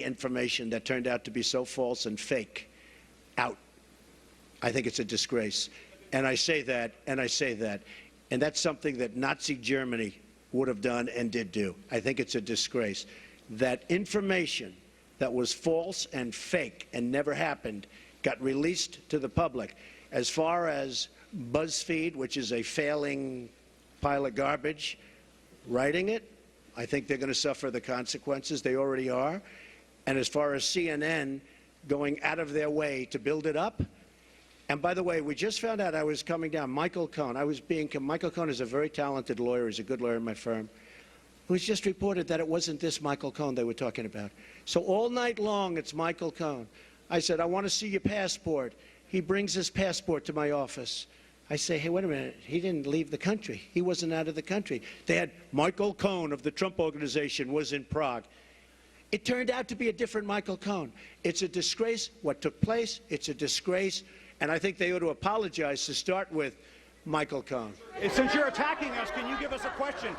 information that turned out to be so false and fake out. I think it's a disgrace. And I say that, and that's something that Nazi Germany would have done and did do. I think it's a disgrace. That information that was false and fake and never happened got released to the public. As far as BuzzFeed, which is a failing pile of garbage, writing it, I think they're going to suffer the consequences. They already are. And as far as CNN going out of their way to build it up, and by the way, we just found out, I was coming down, Michael Cohen, Michael Cohen is a very talented lawyer, he's a good lawyer in my firm. It was just reported that it wasn't this Michael Cohen they were talking about. So all night long, it's Michael Cohen. I said, I want to see your passport. He brings his passport to my office. I say, hey, wait a minute, he didn't leave the country. He wasn't out of the country. They had Michael Cohen of the Trump Organization was in Prague. It turned out to be a different Michael Cohen. It's a disgrace what took place. It's a disgrace. And I think they ought to apologize to start with Michael Cohen. Since you're attacking us, can you give us a question?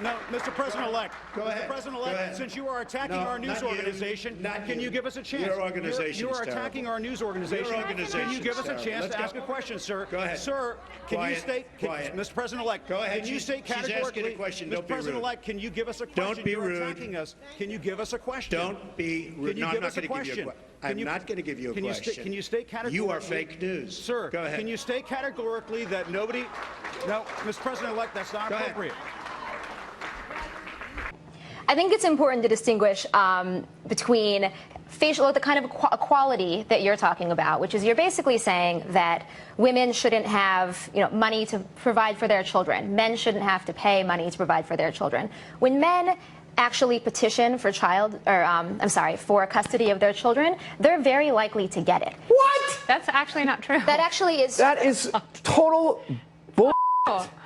No, Mr. President-elect. Go ahead. Mr. President-elect, since you are attacking our news organization, can you give us a chance? Your organization You are attacking our news organization. Can you give us a chance to ask a question, sir? Go ahead. Sir, can you state, Mr. President-elect, go ahead. Can you state categorically, she's asking a question. Don't Mr. be rude. President-elect, can you give us a question? Don't be rude. You're attacking us. Can you give us a question? Don't be rude. Can you give us a question? I'm not going to give you a question. Can you state categorically? You are fake news. Sir, go ahead. Can you state categorically that nobody... No, Mr. President-elect, that's not appropriate. I think it's important to distinguish between the kind of equality that you're talking about, which is you're basically saying that women shouldn't have, money to provide for their children. Men shouldn't have to pay money to provide for their children. When men actually petition for for custody of their children, they're very likely to get it. What? That's actually not true. That actually is. That is total bull.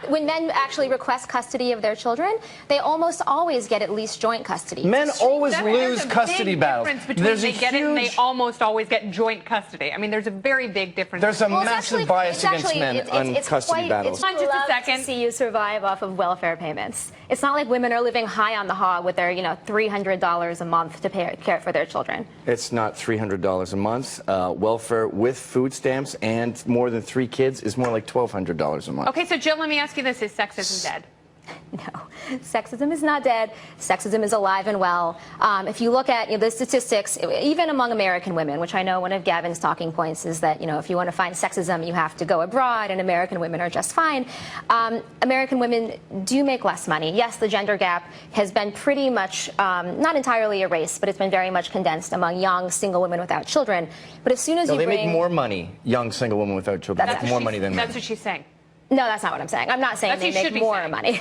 When men actually request custody of their children, they almost always get at least joint custody. Men always lose custody battles. There's a huge... it and they almost always get joint custody. I mean, there's a very big difference. There's a massive bias against men on custody battles. It's just a second. To see you survive off of welfare payments. It's not like women are living high on the hog with their, $300 a month to care for their children. It's not $300 a month. Welfare with food stamps and more than 3 kids is more like $1,200 a month. Okay, so Jill, let me ask you this. Is sexism dead? No, sexism is not dead. Sexism is alive and well. If you look at the statistics, even among American women, which I know one of Gavin's talking points is that, if you want to find sexism, you have to go abroad, and American women are just fine. American women do make less money. Yes, the gender gap has been pretty much, not entirely erased, but it's been very much condensed among young single women without children. But as soon as they make more money, young single women without children, make more money than men. That's what she's saying. No, that's not what I'm saying. I'm not saying they make more money.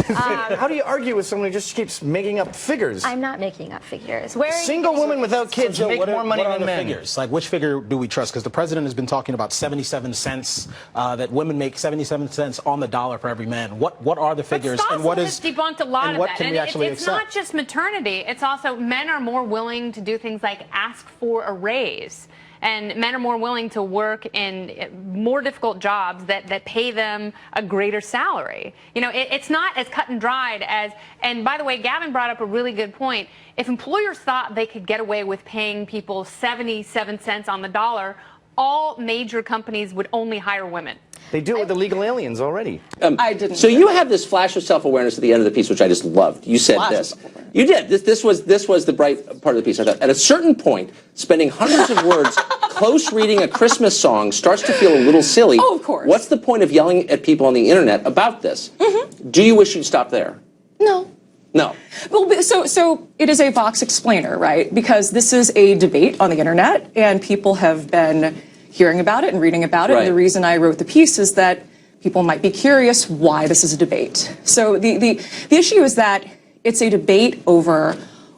How do you argue with someone who just keeps making up figures? I'm not making up figures. Single women without kids make more money than men. Figures? Like, which figure do we trust? Because the president has been talking about 77 cents, that women make 77 cents on the dollar for every man. What are the figures? And what is debunked a lot of that. Can we actually it's not just maternity. It's also men are more willing to do things like ask for a raise. And men are more willing to work in more difficult jobs that pay them a greater salary. It's not as cut and dried as, and by the way, Gavin brought up a really good point. If employers thought they could get away with paying people 77 cents on the dollar, all major companies would only hire women. They do it with illegal aliens already. I didn't. So you have this flash of self-awareness at the end of the piece, which I just loved. You said this. You did. This was the bright part of the piece. I thought at a certain point, spending hundreds of words close reading a Christmas song starts to feel a little silly. Oh, of course. What's the point of yelling at people on the internet about this? Mm-hmm. Do you wish you'd stop there? No. No. Well, so it is a Vox explainer, right? Because this is a debate on the internet, and people have been hearing about it and reading about it. Right. And the reason I wrote the piece is that people might be curious why this is a debate. So the issue is that it's a debate over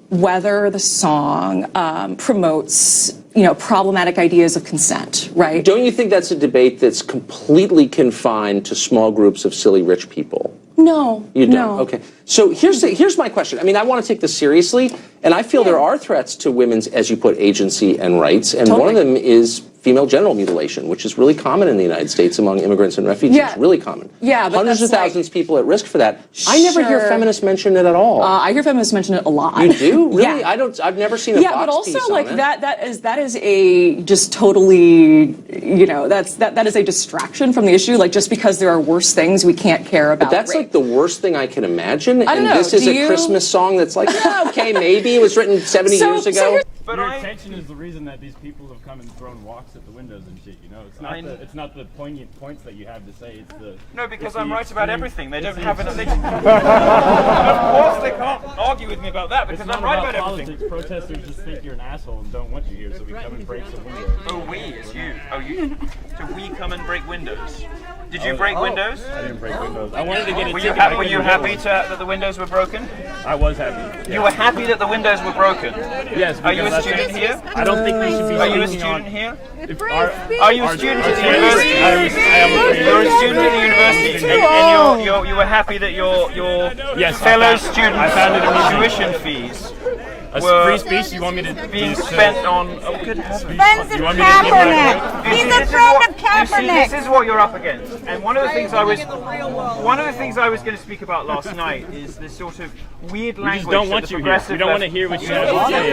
whether the song promotes, problematic ideas of consent, right? Don't you think that's a debate that's completely confined to small groups of silly rich people? No. You don't? No. Okay. So here's my question. I mean, I want to take this seriously, and I feel there are threats to women's, as you put, agency and rights, and one of them is female genital mutilation, which is really common in the United States among immigrants and refugees. Yeah. Really common. Yeah, but hundreds of that's thousands of people at risk for that. I never hear Sure. feminists mention it at all. I hear feminists mention it a lot. You do? Really? Yeah. I've never seen a Yeah, Fox but also piece like on it. that is a just totally, that is a distraction from the issue. Like, just because there are worse things, we can't care about. But that's rape. like the worst thing I can imagine. I don't and know, this is do a you- Christmas song that's like, yeah, okay, maybe it was written 70 years ago. But your attention is the reason that these people have come and thrown rocks at the windows and shit. You know, it's not the poignant points that you have to say. It's the because I'm right about everything. They don't have enough. Of course, they can't argue with me about that because I'm right about everything. Protesters just think you're an asshole and don't want you here, so we come and break some windows. Oh, we is you. Oh, you. So we come and break windows. Did you break windows? I didn't break windows. I wanted to get a Were ticket. you happy that the windows were broken? I was happy. You were happy that the windows were broken? Yes. Are you a student here? I don't think we should be. Are you a student here? Are you a student at the university? I am a You're a student at the university, and you were happy that your fellow students' tuition fees were free speech. You want me to being spent on? Oh, good heavens! Friends of Kaepernick. He's a friend of Kaepernick. This is what you're up against. And one of the things I was going to speak about last night is this sort of weird language. We just don't want you here. We don't want to hear what you have to say.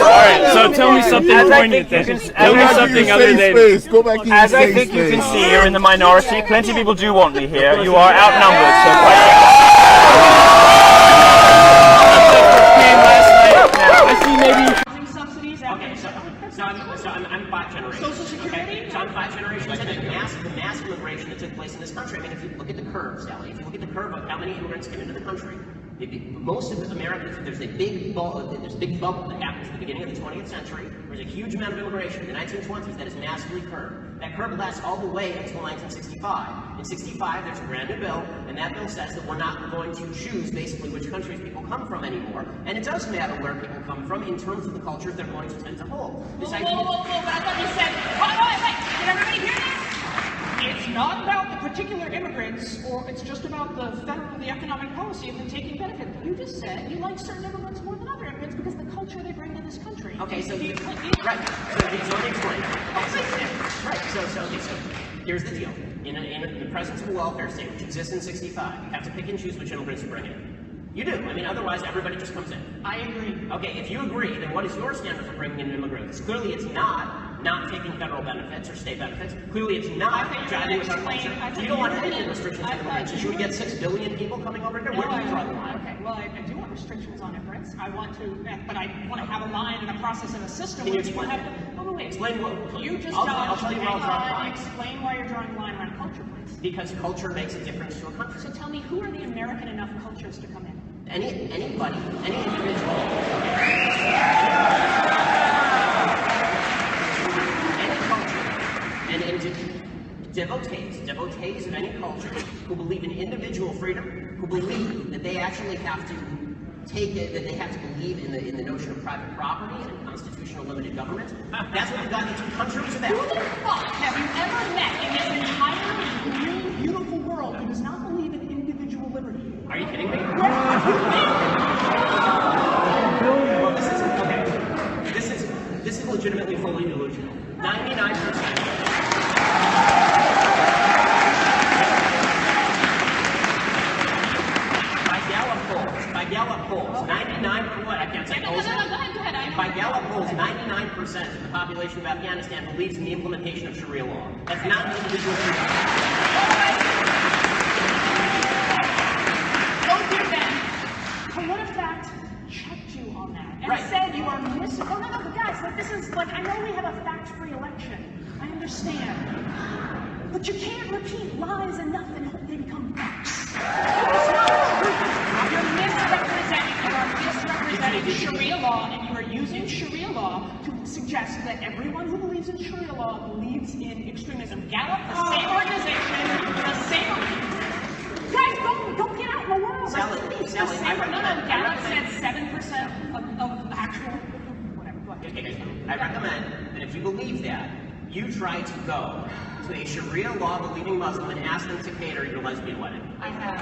All right. So tell me something poignant then. Tell me something other than. As I think you can see, you're in the minority. Plenty of people do want me here. You are outnumbered. So I see maybe. Subsidies. Okay, so I'm 5 generations. Social Security. Okay? So I'm 5 generations into the mass immigration that took place in this country. I mean, if you look at the curve, Sally, if you look at the curve of how many immigrants came into the country, most of Americans, there's a big bump that happens at the beginning of the 20th century. There's a huge amount of immigration in the 1920s that is massively curved. That curve lasts all the way until 1965. In 65, there's a brand new bill, and that bill says that we're not going to choose basically which countries people come from anymore. And it does matter where people come from in terms of the cultures they're going to tend to hold. Whoa, but I thought you said, wait, did everybody hear that? It's not about the particular immigrants, or it's just about the economic policy of them taking benefit. You just said you like certain immigrants more than other immigrants because of the culture they bring to this country. Okay, so let me explain. Right, so here's the deal. In the presence of a welfare state, which exists in 65, you have to pick and choose which immigrants you bring in. You do. I mean, otherwise everybody just comes in. I agree. Okay, if you agree, then what is your standard for bringing in immigrants? Clearly it's not taking federal benefits or state benefits. Clearly it's not driving with our culture. You don't want any restrictions on immigrants. Should we get 6 billion people coming over here? Where do you draw the line? Okay, well, I do want restrictions on immigrants. I want to, but I want to have a line and a process and a system where people have to... Oh, wait. Explain what... You just I'll tell you where I'll draw the line. Explain why you're drawing the line around culture, please. Because culture makes a difference to a country. So tell me, who are the American enough cultures to come in? Anybody, any individual, any culture, and devotees of any culture who believe in individual freedom, who believe that they actually have to that they have to believe in the notion of private property and constitutional limited government. That's what we've gotten into countries about. Who the fuck have you ever met in this entire green, beautiful world who does not believe in individual liberty? Are you kidding me? Well, this is legitimately fully delusional. 99%. By Gallup polls, 99%. What? I can't say polls. Go ahead. By Gallup polls, 99% of the population of Afghanistan believes in the implementation of Sharia law. That's not an individual freedom. Don't do that. I would have fact checked you on that and said you are missing. Oh, no, but guys, this is I know we have a fact-free election. I understand. But you can't repeat lies enough and hope they become facts. It's not true. You're misrepresenting Sharia law, and you are using Sharia law to suggest that everyone who believes in Sharia law believes in extremism. Gallup, the same organization, the same... Guys, don't get out in the world. Sally, Gallup said 7% of actual... Whatever. I recommend that if you believe that, you try to go to a Sharia law-believing Muslim and ask them to cater your lesbian wedding. I have.